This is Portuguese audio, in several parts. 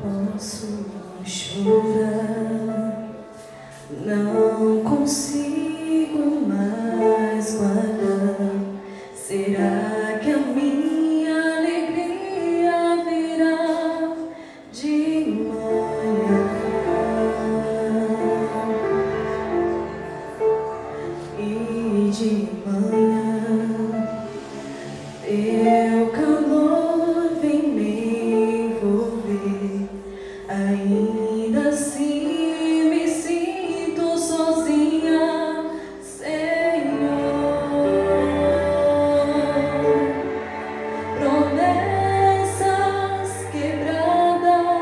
Posso chorar, não consigo mais guardar. Será que a minha alegria virá de manhã? E de manhã teu calor vem me envolver. Ainda assim me sinto sozinha, Senhor. Promessas quebradas,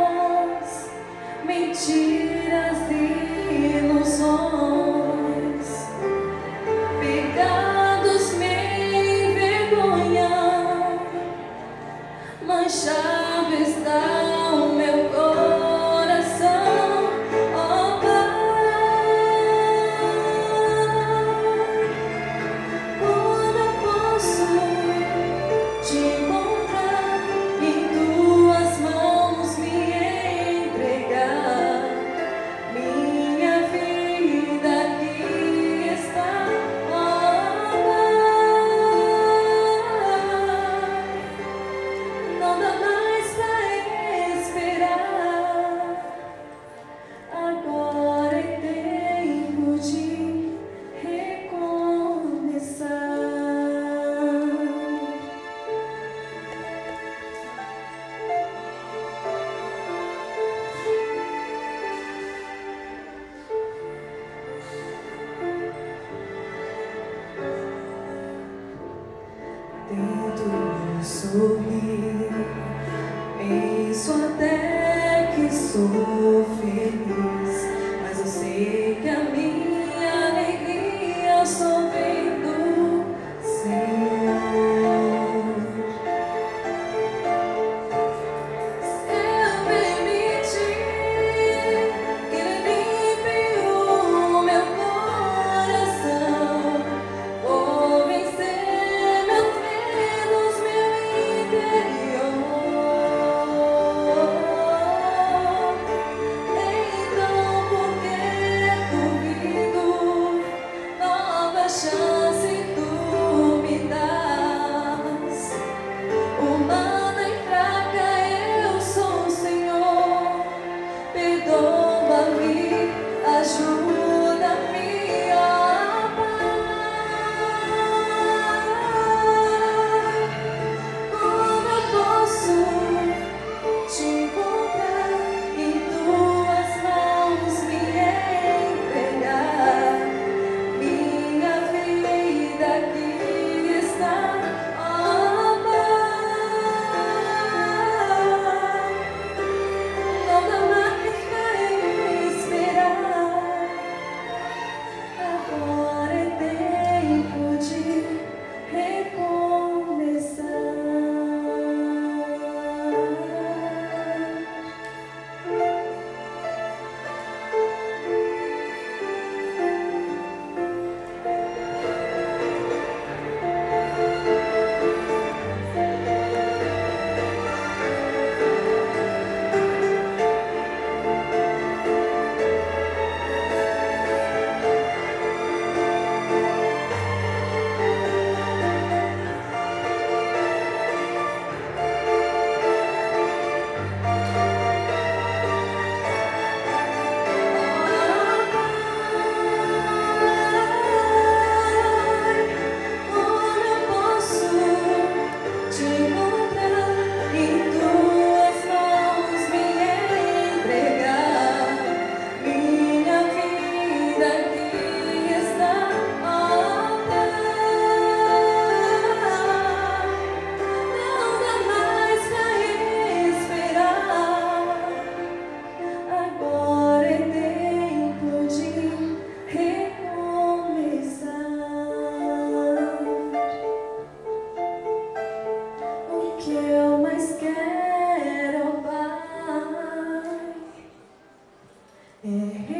mentiras e ilusões, pecados me envergonham, manchado está o meu coração, ó Pai. Como eu posso te encontrar, em tuas mãos me entregar? Minha vida aqui está, ó Pai. Não dá mais pra esperar, agora é tempo de recomeçar. Tento sorrir, penso até que sou feliz, mas eu sei que a minha alegria só vem do Senhor. Se eu permitir que Ele limpe o meu coração, vou vencer meus medos, meu interior. Então eu mais quero, Pai, é